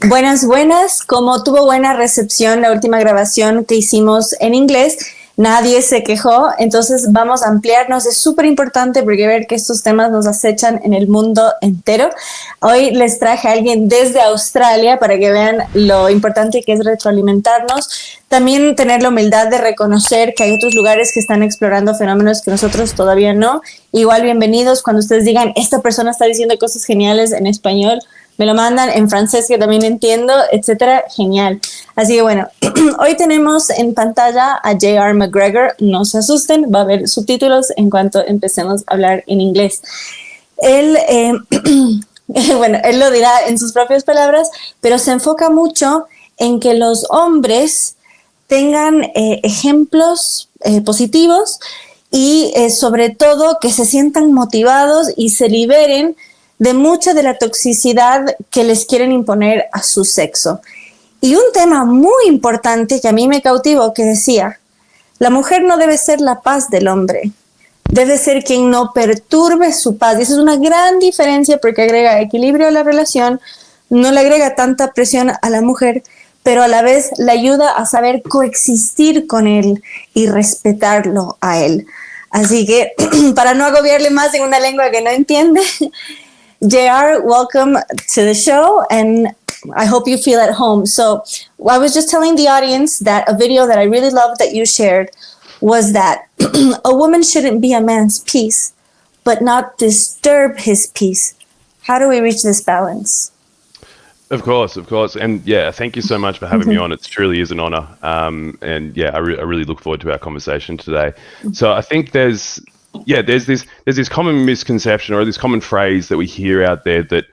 Buenas, buenas. Como tuvo buena recepción la última grabación que hicimos en inglés, nadie se quejó, entonces vamos a ampliarnos. Es súper importante porque ver que estos temas nos acechan en el mundo entero. Hoy les traje a alguien desde Australia para que vean lo importante que es retroalimentarnos. También tener la humildad de reconocer que hay otros lugares que están explorando fenómenos que nosotros todavía no. Igual bienvenidos cuando ustedes digan, esta persona está diciendo cosas geniales en español, me lo mandan en francés que también entiendo, etcétera, genial. Así que bueno, hoy tenemos en pantalla a J.R. McGregor, no se asusten, va a haber subtítulos en cuanto empecemos a hablar en inglés. Él, bueno, él lo dirá en sus propias palabras, pero se enfoca mucho en que los hombres tengan ejemplos positivos y sobre todo que se sientan motivados y se liberen de mucha de la toxicidad que les quieren imponer a su sexo. Y un tema muy importante que a mí me cautivó que decía, la mujer no debe ser la paz del hombre, debe ser quien no perturbe su paz. Y esa es una gran diferencia porque agrega equilibrio a la relación, no le agrega tanta presión a la mujer, pero a la vez le ayuda a saber coexistir con él y respetarlo a él. Así que para no agobiarle más en una lengua que no entiende, JR, welcome to the show, and I hope you feel at home. So I was just telling the audience that a video that I really loved that you shared was that a woman shouldn't be a man's peace, but not disturb his peace. How do we reach this balance? Of course. And yeah, thank you so much for having me on. It truly is an honor. And yeah, I really look forward to our conversation today. So I think there's this common misconception or this common phrase that we hear out there that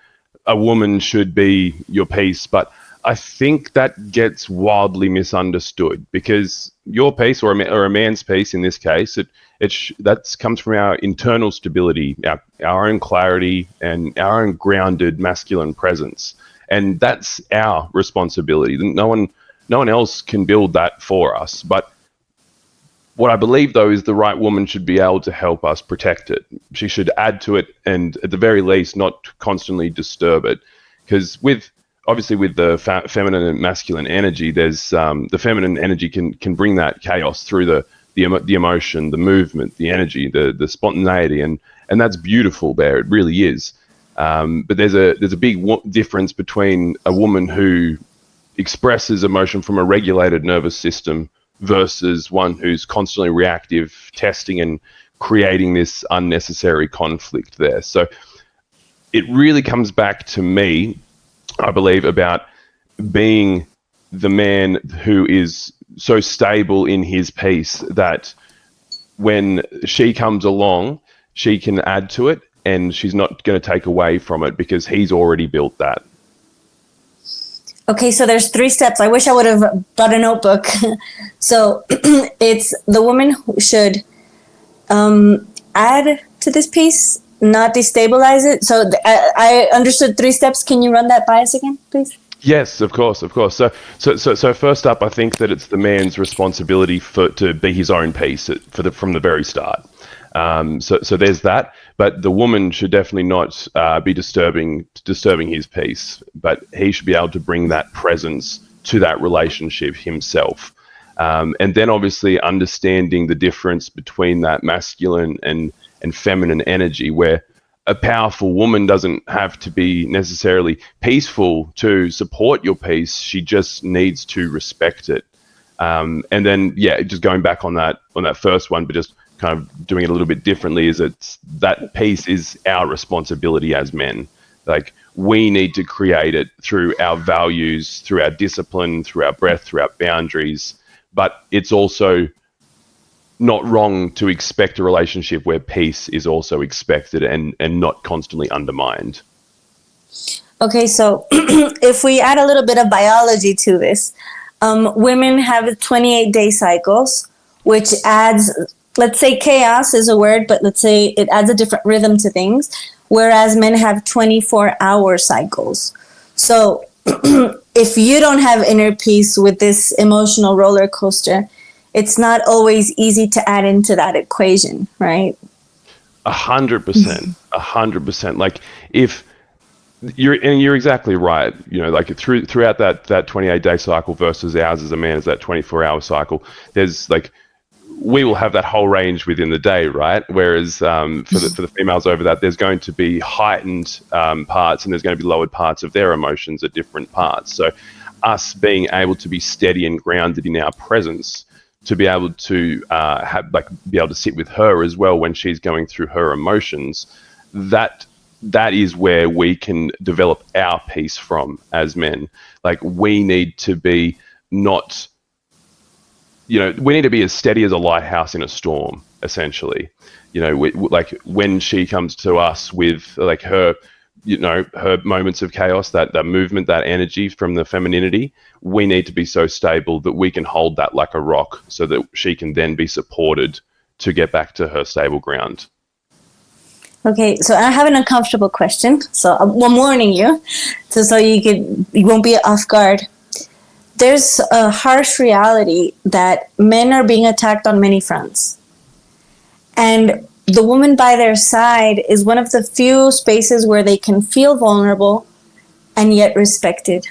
a woman should be your peace, but I think that gets wildly misunderstood because your peace or a man's peace in this case, that comes from our internal stability, our own clarity and our own grounded masculine presence. And that's our responsibility. No one else can build that for us. But what I believe, though, is the right woman should be able to help us protect it. She should add to it and, at the very least, not constantly disturb it. Because obviously with the feminine and masculine energy, there's the feminine energy can bring that chaos through the emotion, the movement, the energy, the spontaneity, and that's beautiful there. It really is. But there's a big difference between a woman who expresses emotion from a regulated nervous system versus one who's constantly reactive, testing and creating this unnecessary conflict there. So it really comes back to me, I believe, about being the man who is so stable in his peace that when she comes along, she can add to it and she's not going to take away from it because he's already built that. Okay, so there's 3 steps. I wish I would have brought a notebook. So it's the woman who should add to this piece, not destabilize it. So I understood 3 steps. Can you run that by us again, please? Yes, of course. So first up, I think that it's the man's responsibility to be his own peace from the very start. So there's that, but the woman should definitely not be disturbing his peace, but he should be able to bring that presence to that relationship himself. And then obviously understanding the difference between that masculine and feminine energy, where a powerful woman doesn't have to be necessarily peaceful to support your peace. She just needs to respect it. And then, yeah, just going back on that first one, but just kind of doing it a little bit differently, is that peace is our responsibility as men. Like, we need to create it through our values, through our discipline, through our breath, through our boundaries. But it's also not wrong to expect a relationship where peace is also expected and not constantly undermined. Okay, so if we add a little bit of biology to this, women have 28-day cycles, which adds, let's say chaos is a word, but let's say it adds a different rhythm to things, whereas men have 24-hour cycles. So if you don't have inner peace with this emotional roller coaster, it's not always easy to add into that equation, right? 100%. Like, if You're exactly right. You know, like throughout that 28-day cycle versus ours as a man is that 24-hour cycle. There's like, we will have that whole range within the day, right? Whereas for the females over that, there's going to be heightened parts and there's going to be lowered parts of their emotions at different parts. So us being able to be steady and grounded in our presence, to be able to be able to sit with her as well when she's going through her emotions, that is where we can develop our peace from as men. Like, we need to be not, we need to be as steady as a lighthouse in a storm, essentially. Like when she comes to us with like her moments of chaos, that movement, that energy from the femininity, we need to be so stable that we can hold that like a rock so that she can then be supported to get back to her stable ground. Okay, so I have an uncomfortable question. So I'm warning you, so you won't be off guard. There's a harsh reality that men are being attacked on many fronts. And the woman by their side is one of the few spaces where they can feel vulnerable and yet respected.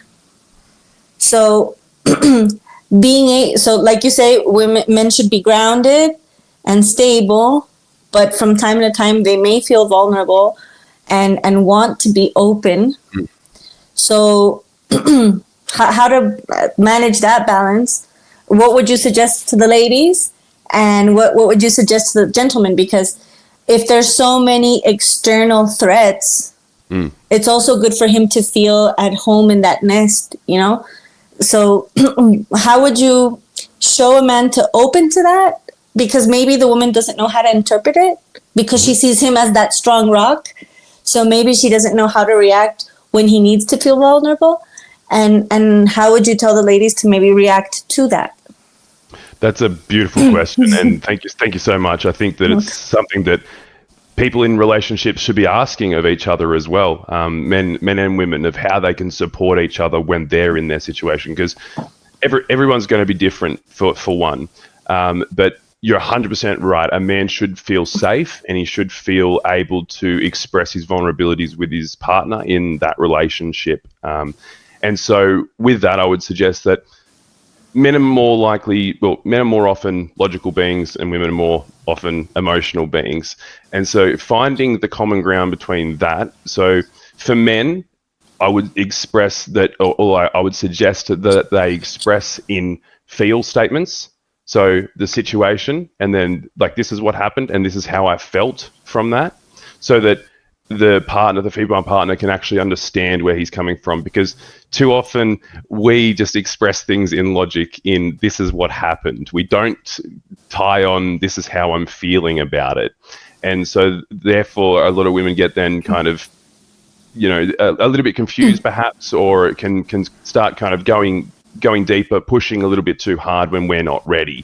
So so like you say, men should be grounded and stable, but from time to time they may feel vulnerable and want to be open. So how to manage that balance? What would you suggest to the ladies? And what would you suggest to the gentlemen? Because if there's so many external threats, it's also good for him to feel at home in that nest, So how would you show a man to open to that? Because maybe the woman doesn't know how to interpret it because she sees him as that strong rock. So maybe she doesn't know how to react when he needs to feel vulnerable. And how would you tell the ladies to maybe react to that? That's a beautiful question, and thank you so much. I think that it's something that people in relationships should be asking of each other as well, men and women, of how they can support each other when they're in their situation, because everyone's going to be different for one. But you're 100% right. A man should feel safe and he should feel able to express his vulnerabilities with his partner in that relationship. And so with that, I would suggest that men are more often logical beings and women are more often emotional beings. And so finding the common ground between that. So for men, I would express that, or I would suggest that they express in feel statements. So the situation, and then like, this is what happened and this is how I felt from that, so that the female partner can actually understand where he's coming from. Because too often we just express things in logic, in this is what happened. We don't tie on this is how I'm feeling about it. And so therefore a lot of women get then kind of, a little bit confused perhaps, or it can start kind of going deeper, pushing a little bit too hard when we're not ready.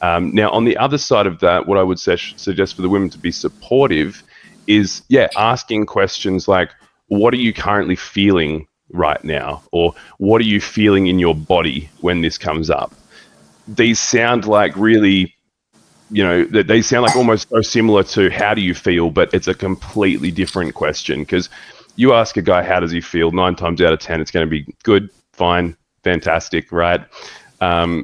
Now, on the other side of that, what I would suggest for the women to be supportive is, asking questions like, what are you currently feeling right now? Or what are you feeling in your body when this comes up? These sound like really, they sound like almost so similar to how do you feel, but it's a completely different question. Because you ask a guy, how does he feel? 9 times out of 10, it's going to be good, fine, fantastic, right?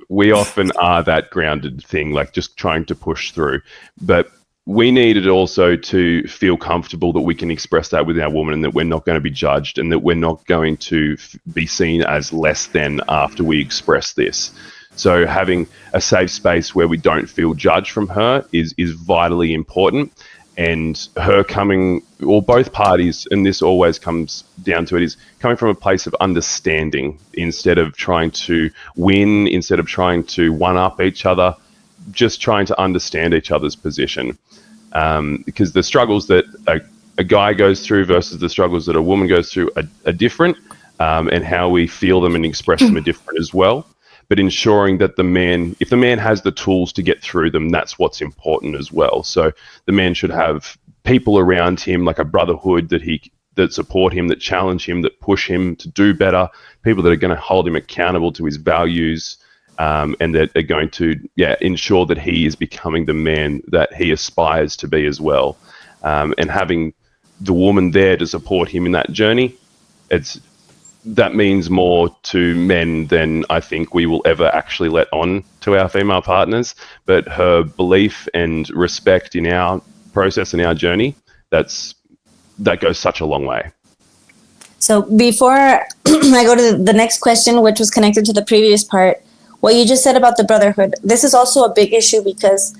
We often are that grounded thing, like just trying to push through. But we needed also to feel comfortable that we can express that with our woman, and that we're not going to be judged, and that we're not going to be seen as less than after we express this. So having a safe space where we don't feel judged from her is vitally important. And her coming, or both parties, and this always comes down to it, is coming from a place of understanding instead of trying to win, instead of trying to one-up each other, just trying to understand each other's position. Because the struggles that a guy goes through versus the struggles that a woman goes through are different, and how we feel them and express them are different as well. But ensuring that if the man has the tools to get through them, that's what's important as well. So the man should have people around him, like a brotherhood that support him, that challenge him, that push him to do better, people that are going to hold him accountable to his values, and that are going to ensure that he is becoming the man that he aspires to be as well. And having the woman there to support him in that journey that means more to men than I think we will ever actually let on to our female partners. But her belief and respect in our process and our journey, that goes such a long way. So before I go to the next question, which was connected to the previous part, what you just said about the brotherhood, this is also a big issue because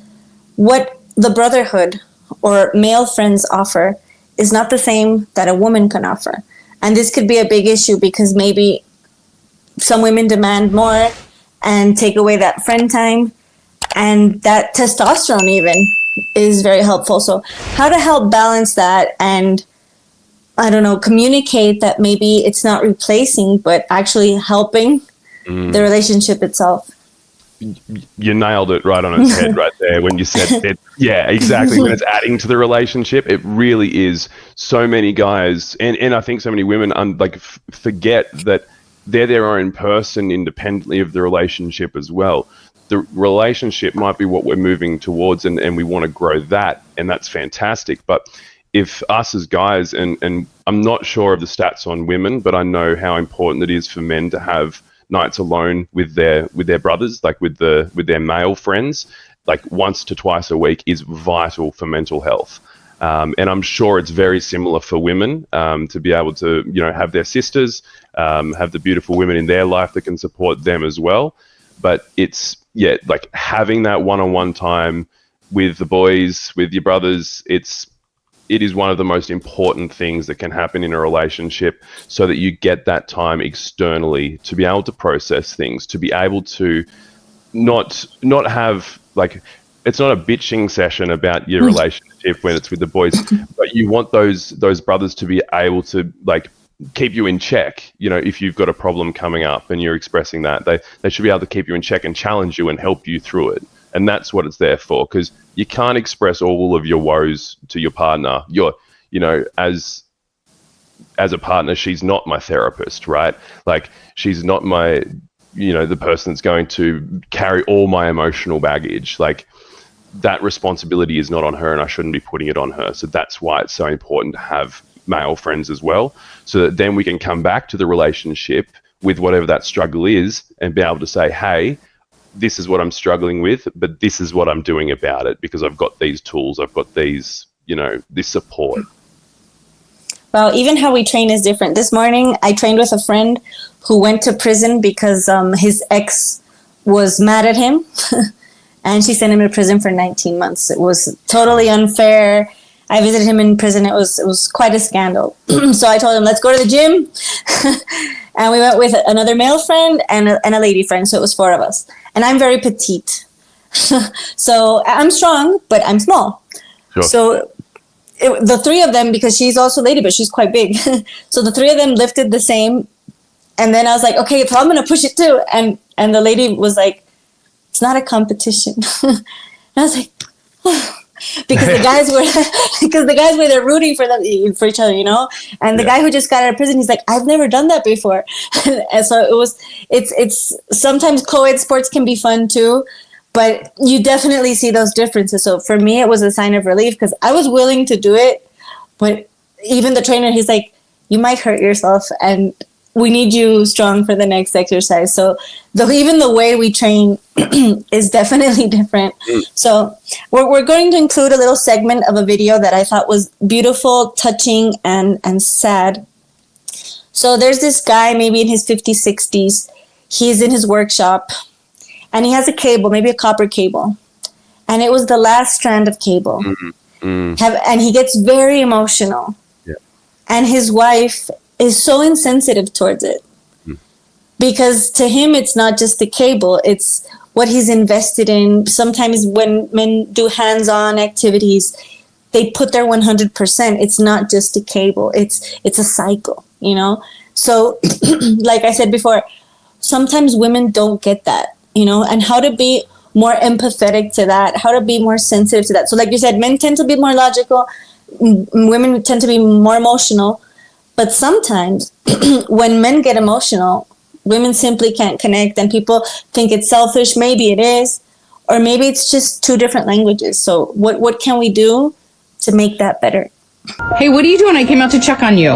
what the brotherhood or male friends offer is not the same that a woman can offer. And this could be a big issue because maybe some women demand more and take away that friend time, and that testosterone even is very helpful. So how to help balance that and, I don't know, communicate that maybe it's not replacing, but actually helping the relationship itself. You nailed it right on its head right there when you said it. Yeah, exactly. When it's adding to the relationship, it really is. So many guys and I think so many women forget that they're their own person independently of the relationship as well. The relationship might be what we're moving towards and we want to grow that, and that's fantastic. But if us as guys, and I'm not sure of the stats on women, but I know how important it is for men to have nights alone with their brothers, like with their male friends, like once to twice a week is vital for mental health. And I'm sure it's very similar for women to be able to, have their sisters, have the beautiful women in their life that can support them as well. But it's, like having that one-on-one time with the boys, with your brothers, it is one of the most important things that can happen in a relationship, so that you get that time externally to be able to process things, to be able to not have it's not a bitching session about your relationship when it's with the boys, but you want those brothers to be able to keep you in check. If you've got a problem coming up and you're expressing that, they should be able to keep you in check and challenge you and help you through it. And that's what it's there for, because you can't express all of your woes to your partner. As a partner, she's not my therapist, right? She's not my, the person that's going to carry all my emotional baggage. That responsibility is not on her, and I shouldn't be putting it on her. So that's why it's so important to have male friends as well, so that then we can come back to the relationship with whatever that struggle is and be able to say, hey, this is what I'm struggling with, but this is what I'm doing about it because I've got these tools, I've got these, this support. Well, even how we train is different. This morning, I trained with a friend who went to prison because his ex was mad at him and she sent him to prison for 19 months. It was totally unfair. I visited him in prison. It was quite a scandal. So I told him, let's go to the gym. And we went with another male friend and a lady friend. So it was 4 of us. And I'm very petite. So I'm strong, but I'm small. Sure. So the 3 of them, because she's also a lady, but she's quite big. So the 3 of them lifted the same. And then I was like, okay, so I'm going to push it too. And the lady was like, it's not a competition. And I was like, oh. Because the guys were there rooting for each other, and the guy who just got out of prison, he's like, I've never done that before. And so it's sometimes co-ed sports can be fun too, but you definitely see those differences. So for me, it was a sign of relief because I was willing to do it, but even the trainer, he's like, you might hurt yourself and we need you strong for the next exercise. So even the way we train is definitely different. So we're going to include a little segment of a video that I thought was beautiful, touching, and sad. So there's this guy, maybe in his 50s, 60s. He's in his workshop and he has a cable, maybe a copper cable. And it was the last strand of cable. And he gets very emotional. Yeah. And his wife is so insensitive towards it. Because to him, it's not just the cable, it's what he's invested in. Sometimes when men do hands-on activities, they put their 100%. It's not just a cable, it's a cycle, So like I said before, sometimes women don't get that, and how to be more empathetic to that, how to be more sensitive to that. So like you said, men tend to be more logical, women tend to be more emotional. But sometimes when men get emotional, women simply can't connect and people think it's selfish. Maybe it is, or maybe it's just 2 different languages. So what can we do to make that better? Hey, what are you doing? I came out to check on you.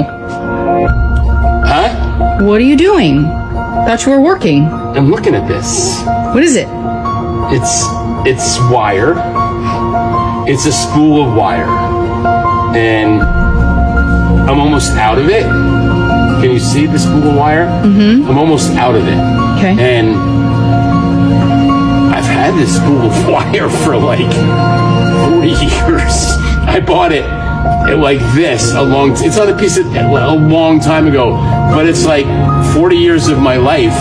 What are you doing? Thought you were working. I'm looking at this. What is it? It's wire. It's a spool of wire. And I'm almost out of it. Can you see the spool of wire? Mm-hmm. I'm almost out of it. Okay. And I've had this spool of wire for like 40 years. I bought it like this it's on a piece of a long time ago, but it's like 40 years of my life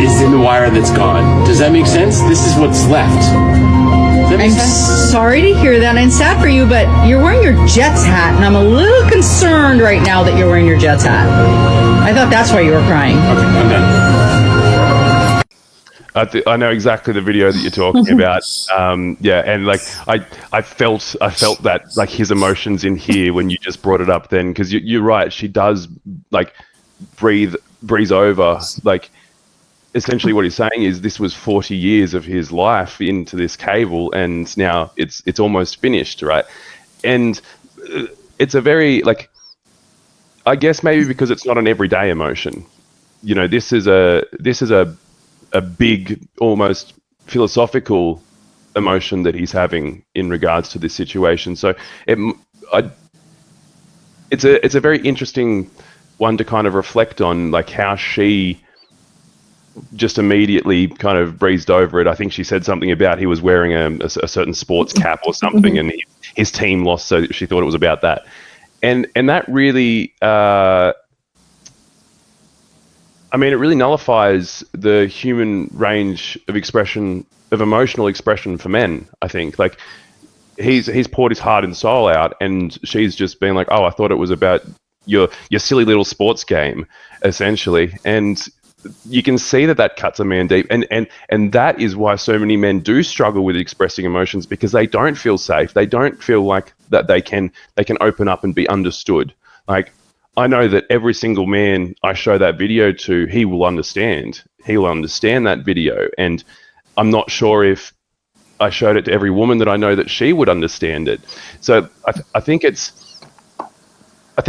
is in the wire that's gone. Does that make sense? This is what's left. Does that make sense? Sorry to hear that, and sad for you, but you're wearing your Jets hat, and I'm a little concerned right now that you're wearing your Jets hat. I thought that's why you were crying. Okay, I'm done. I know exactly the video that you're talking about. Yeah, and like I felt that like his emotions in here when you just brought it up then, because you're right. She does like breeze over. Like essentially what he's saying is this was 40 years of his life into this cable, and now it's almost finished, right? And it's a very like, I guess maybe because it's not an everyday emotion. You know, this is a big, almost philosophical emotion that he's having in regards to this situation. So it's a very interesting one to kind of reflect on, like how she just immediately kind of breezed over it. I think she said something about he was wearing a certain sports cap or something, and his team lost, so she thought it was about that. And that really, I mean, it really nullifies the human range of expression, of emotional expression for men, I think. Like, he's poured his heart and soul out, and she's just been like, oh, I thought it was about your silly little sports game, essentially. And you can see that cuts a man deep. And that is why so many men do struggle with expressing emotions, because they don't feel safe. They don't feel like that they can open up and be understood. Like, I know that every single man I show that video to, he will understand. He will understand that video. And I'm not sure if I showed it to every woman that I know that she would understand it. So I think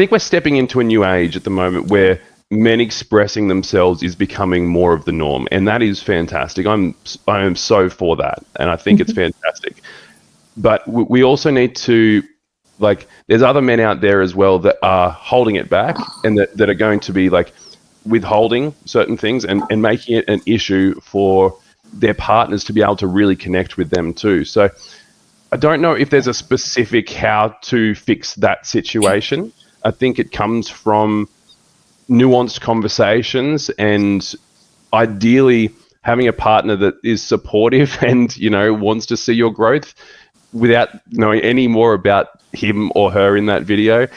we're stepping into a new age at the moment where men expressing themselves is becoming more of the norm. And that is fantastic. I am so for that. And I think it's fantastic. But we also need to, like, there's other men out there as well that are holding it back, and that are going to be like withholding certain things and making it an issue for their partners to be able to really connect with them too. So I don't know if there's a specific how to fix that situation. I think it comes from nuanced conversations, and ideally having a partner that is supportive and, you know, wants to see your growth without knowing any more about him or her in that video.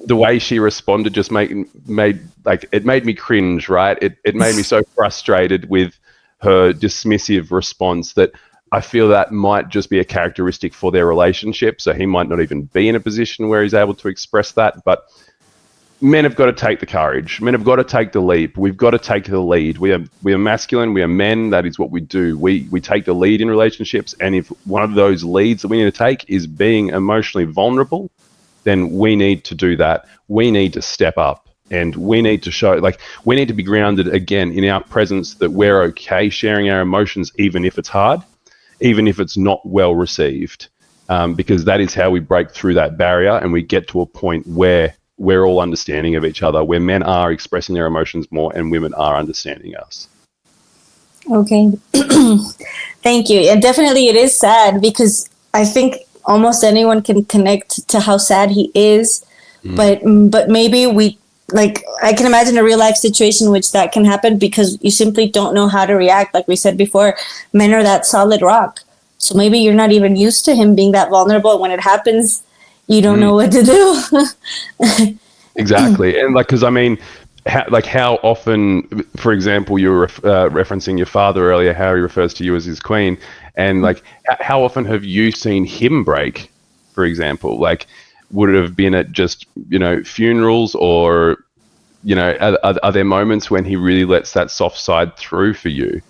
The way she responded just made me cringe, right? It made me so frustrated with her dismissive response that I feel that might just be a characteristic for their relationship. So he might not even be in a position where he's able to express that. But men have got to take the courage. Men have got to take the leap. We've got to take the lead. We are masculine. We are men. That is what we do. We take the lead in relationships. And if one of those leads that we need to take is being emotionally vulnerable, then we need to do that. We need to step up, and we need to show, like, we need to be grounded again in our presence that we're okay sharing our emotions, even if it's hard, even if it's not well received, because that is how we break through that barrier and we get to a point where we're all understanding of each other, where men are expressing their emotions more and women are understanding us. Okay. Thank you. And definitely it is sad, because I think almost anyone can connect to how sad he is. But maybe I can imagine a real life situation in which that can happen, because you simply don't know how to react. Like we said before, men are that solid rock. So maybe you're not even used to him being that vulnerable. When it happens, you don't know what to do. Exactly. And like, because I mean, how often, for example, you were referencing your father earlier, how he refers to you as his queen, and like, how often have you seen him break, for example? Like, would it have been at just, you know, funerals, or, you know, are there moments when he really lets that soft side through for you?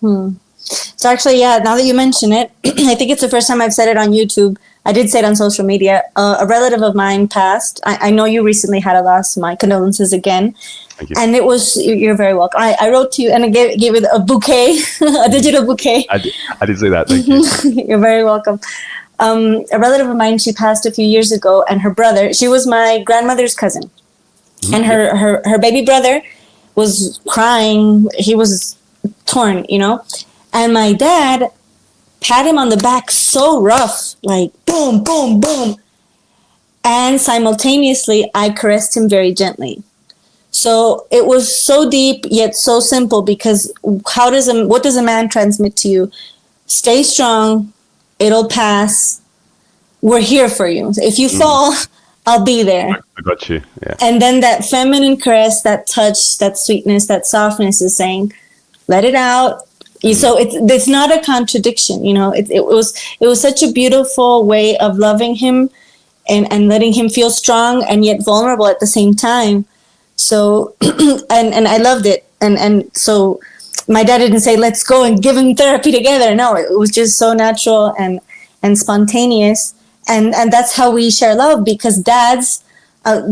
So actually, yeah, now that you mention it, I think it's the first time I've said it on YouTube, I did say it on social media. A relative of mine passed. I know you recently had a loss. My condolences again. Thank you. And it was, you're very welcome. I wrote to you and I gave it a bouquet, a digital bouquet. I did see that. Thank you. You're very welcome. A relative of mine, she passed a few years ago, and her brother, she was my grandmother's cousin. And her baby brother was crying. He was torn, you know. And my dad pat him on the back so rough, like boom, boom, boom. And simultaneously, I caressed him very gently. So it was so deep yet so simple, because what does a man transmit to you? Stay strong. It'll pass. We're here for you. If you fall, I'll be there. I got you. Yeah. And then that feminine caress, that touch, that sweetness, that softness is saying, let it out. So it's not a contradiction, you know. It was such a beautiful way of loving him and letting him feel strong and yet vulnerable at the same time. So and I loved it. And so my dad didn't say, let's go and give him therapy together. No, it was just so natural and spontaneous. And that's how we share love, because dads,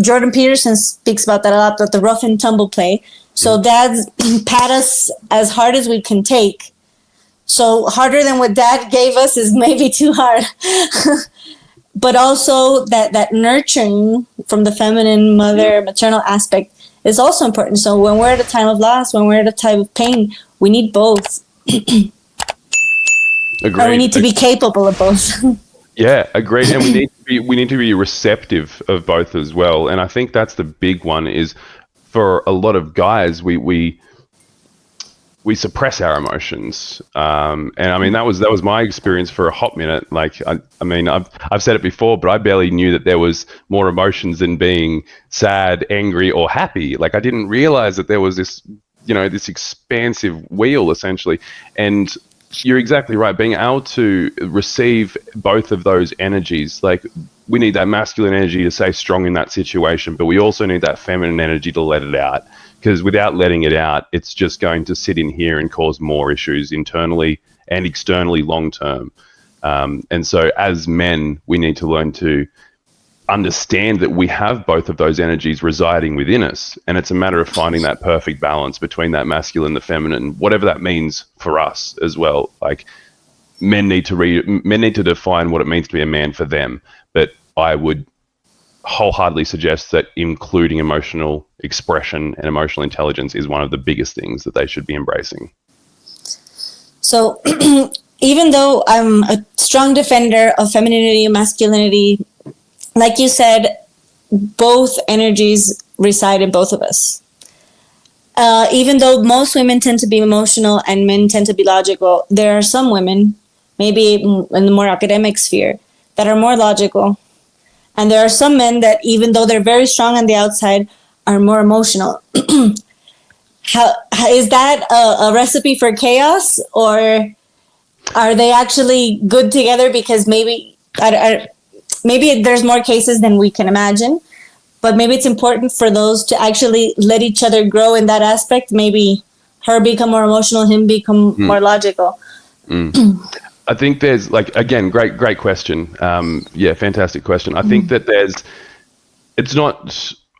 Jordan Peterson speaks about that a lot, about the rough and tumble play. So dads pat us as hard as we can take. So harder than what dad gave us is maybe too hard. But also that nurturing from the feminine maternal aspect is also important. So when we're at a time of loss, when we're at a time of pain, we need both. Agreed. Or we need to be capable of both. Yeah, agreed. And we need to be receptive of both as well. And I think that's the big one, is for a lot of guys, we suppress our emotions. And I mean, that was my experience for a hot minute. Like, I mean, I've said it before, but I barely knew that there was more emotions than being sad, angry, or happy. Like, I didn't realize that there was this, you know, this expansive wheel essentially. And you're exactly right. Being able to receive both of those energies, like, we need that masculine energy to stay strong in that situation, but we also need that feminine energy to let it out, because without letting it out, it's just going to sit in here and cause more issues internally and externally long term. And so as men, we need to learn to understand that we have both of those energies residing within us, and it's a matter of finding that perfect balance between that masculine, the feminine, whatever that means for us as well. Like, men need to define what it means to be a man for them, but I would wholeheartedly suggest that including emotional expression and emotional intelligence is one of the biggest things that they should be embracing. So even though I'm a strong defender of femininity and masculinity, like you said, both energies reside in both of us. Even though most women tend to be emotional and men tend to be logical, there are some women, maybe in the more academic sphere, that are more logical. And there are some men that, even though they're very strong on the outside, are more emotional. How is that a recipe for chaos, or are they actually good together? Because maybe there's more cases than we can imagine, but maybe it's important for those to actually let each other grow in that aspect. Maybe her become more emotional, him become more logical. I think there's, like, again, great question. Yeah, fantastic question. I think that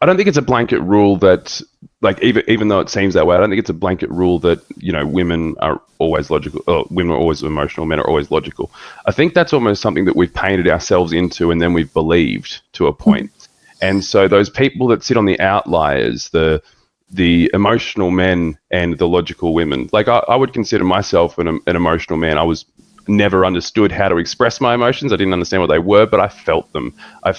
I don't think it's a blanket rule that, like, even though it seems that way, I don't think it's a blanket rule that, you know, women are always logical, or women are always emotional, men are always logical. I think that's almost something that we've painted ourselves into, and then we've believed to a point. And so those people that sit on the outliers, the emotional men and the logical women, like, I would consider myself an emotional man. I was never understood how to express my emotions. I didn't understand what they were, but I felt them. I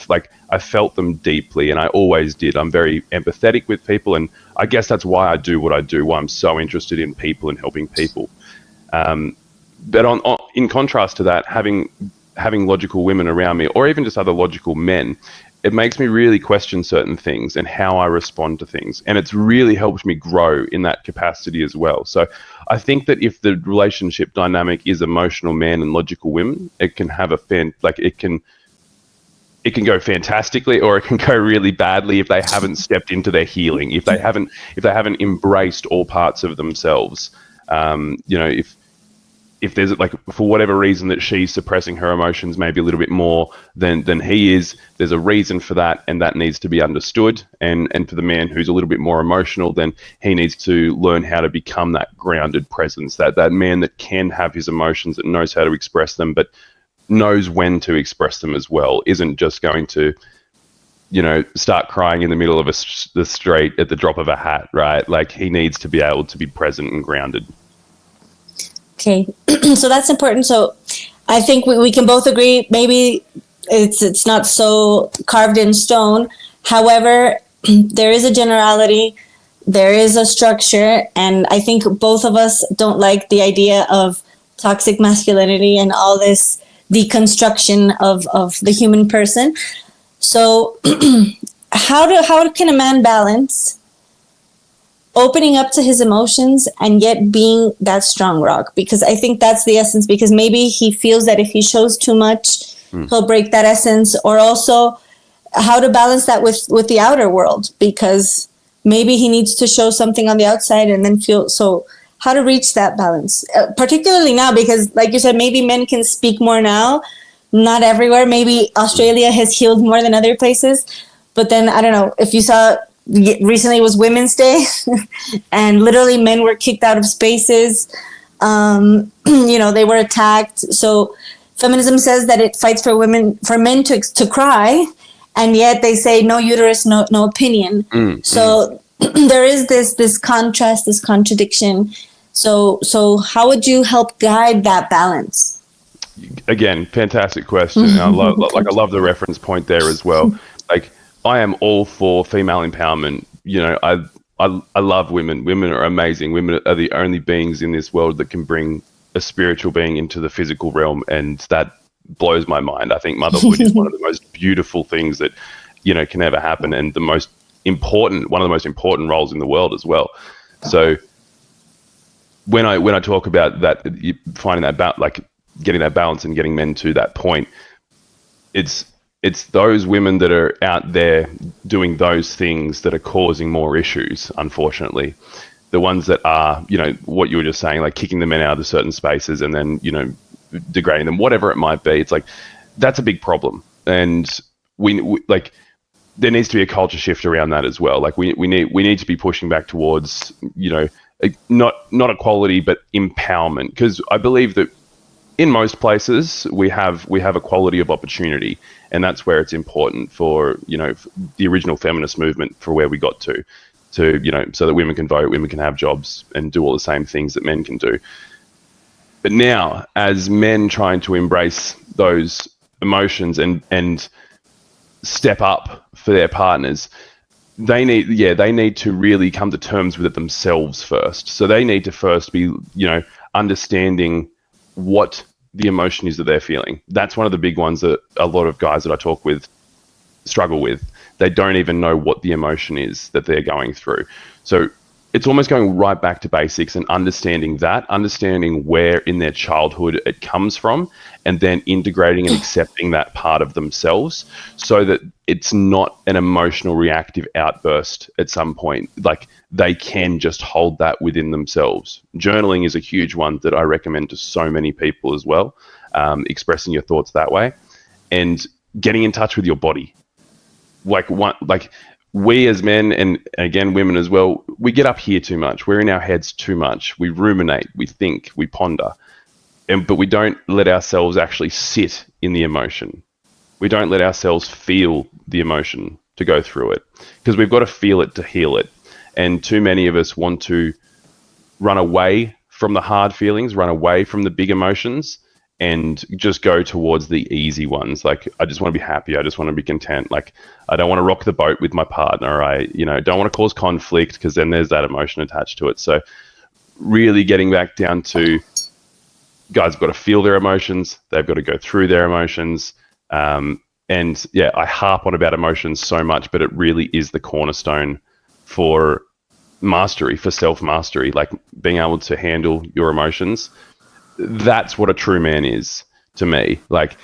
felt them deeply, and I always did. I'm very empathetic with people, and I guess that's why I do what I do, why I'm so interested in people and helping people. But in contrast to that, having logical women around me, or even just other logical men, it makes me really question certain things and how I respond to things. And it's really helped me grow in that capacity as well. So I think that if the relationship dynamic is emotional men and logical women, it can have it can go fantastically, or it can go really badly if they haven't stepped into their healing, if they haven't embraced all parts of themselves. You know, if there's like, for whatever reason that she's suppressing her emotions maybe a little bit more than he is, there's a reason for that, and that needs to be understood. And for the man who's a little bit more emotional, then he needs to learn how to become that grounded presence, that man that can have his emotions, that knows how to express them, but knows when to express them as well, isn't just going to, start crying in the middle of the street at the drop of a hat, right? Like, he needs to be able to be present and grounded. Okay, so that's important. So I think we can both agree maybe it's not so carved in stone. However, there is a generality, there is a structure, and I think both of us don't like the idea of toxic masculinity and all this deconstruction of the human person. So how can a man balance opening up to his emotions and yet being that strong rock? Because I think that's the essence, because maybe he feels that if he shows too much, he'll break that essence. Or also how to balance that with the outer world, because maybe he needs to show something on the outside and then feel, so how to reach that balance, particularly now, because like you said, maybe men can speak more now, not everywhere. Maybe Australia has healed more than other places, but then I don't know if you saw, recently was Women's Day and literally men were kicked out of spaces. They were attacked. So feminism says that it fights for men to cry, and yet they say no uterus, no opinion. So there is this contrast, this contradiction. So how would you help guide that balance? Again, fantastic question. I love the reference point there as well. Like, I am all for female empowerment. I love women. Women are amazing. Women are the only beings in this world that can bring a spiritual being into the physical realm, and that blows my mind. I think motherhood is one of the most beautiful things that can ever happen, and one of the most important roles in the world as well. So when I talk about that, finding that getting that balance and getting men to that point, it's those women that are out there doing those things that are causing more issues, unfortunately. The ones that are, what you were just saying, like kicking the men out of certain spaces and then, degrading them, whatever it might be. It's like, that's a big problem. And we there needs to be a culture shift around that as well. Like, we need to be pushing back towards, not equality, but empowerment. Because I believe that in most places we have equality of opportunity, and that's where it's important for the original feminist movement, for where we got to so that women can vote, women can have jobs and do all the same things that men can do. But now, as men trying to embrace those emotions and step up for their partners, they need to really come to terms with it themselves first. So they need to first be understanding what the emotion is that they're feeling. That's one of the big ones that a lot of guys that I talk with struggle with. They don't even know what the emotion is that they're going through. So it's almost going right back to basics and understanding where in their childhood it comes from, and then integrating and accepting that part of themselves, so that it's not an emotional reactive outburst at some point. Like, they can just hold that within themselves. Journaling is a huge one that I recommend to so many people as well, expressing your thoughts that way, and getting in touch with your body. We as men, and again women as well, we get up here too much. We're in our heads too much. We ruminate, we think, we ponder, but we don't let ourselves actually sit in the emotion. We don't let ourselves feel the emotion to go through it, because we've got to feel it to heal it. And too many of us want to run away from the hard feelings, run away from the big emotions, and just go towards the easy ones. Like, I just want to be happy. I just want to be content. Like, I don't want to rock the boat with my partner. I, don't want to cause conflict, because then there's that emotion attached to it. So really getting back down to, guys have got to feel their emotions. They've got to go through their emotions. And yeah, I harp on about emotions so much, but it really is the cornerstone for mastery, for self-mastery, like being able to handle your emotions. That's what a true man is to me. Like,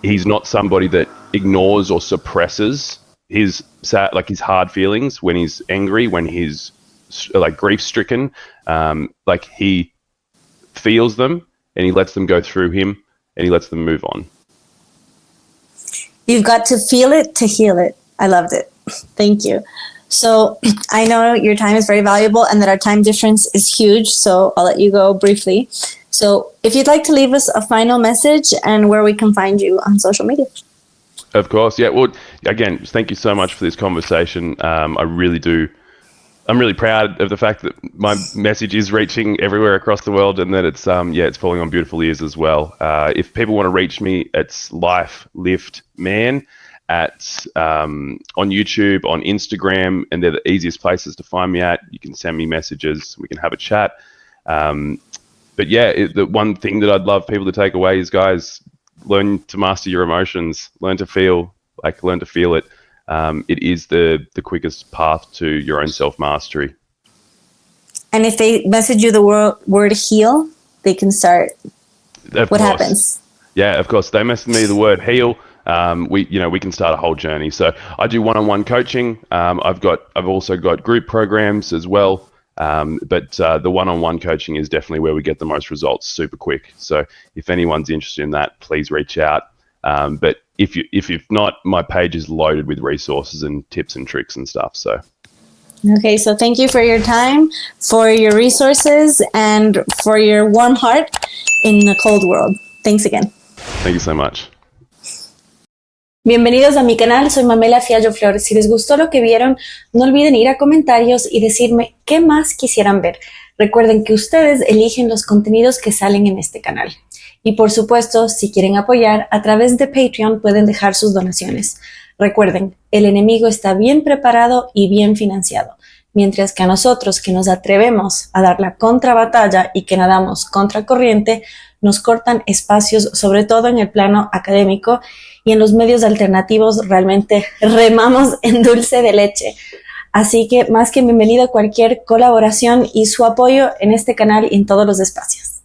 he's not somebody that ignores or suppresses his hard feelings when he's angry, when he's like grief stricken. Like, he feels them and he lets them go through him, and he lets them move on. You've got to feel it to heal it. I loved it. Thank you. So I know your time is very valuable and that our time difference is huge, so I'll let you go briefly. So if you'd like to leave us a final message and where we can find you on social media. Of course, yeah. Well, again, thank you so much for this conversation. I'm really proud of the fact that my message is reaching everywhere across the world, and that it's it's falling on beautiful ears as well. If people want to reach me, it's Life Lift Man on YouTube, on Instagram, and they're the easiest places to find me at. You can send me messages, we can have a chat. But yeah, the one thing that I'd love people to take away is, guys, learn to master your emotions, learn to feel it. It is the quickest path to your own self-mastery. And if they message you the word heal, they can start. What happens? Yeah, of course. They message me the word heal. We can start a whole journey. So I do one-on-one coaching. I've also got group programs as well. But the one-on-one coaching is definitely where we get the most results super quick. So if anyone's interested in that, please reach out. But if you're not, my page is loaded with resources and tips and tricks and stuff. So. Okay, so thank you for your time, for your resources, and for your warm heart in a cold world. Thanks again. Thank you so much. Bienvenidos a mi canal, soy Mamela Fiallo Flores. Si les gustó lo que vieron, no olviden ir a comentarios y decirme qué más quisieran ver. Recuerden que ustedes eligen los contenidos que salen en este canal. Y por supuesto, si quieren apoyar, a través de Patreon pueden dejar sus donaciones. Recuerden, el enemigo está bien preparado y bien financiado, mientras que a nosotros que nos atrevemos a dar la contrabatalla y que nadamos contra corriente, nos cortan espacios, sobre todo en el plano académico, y en los medios alternativos realmente remamos en dulce de leche. Así que más que bienvenido a cualquier colaboración y su apoyo en este canal y en todos los espacios.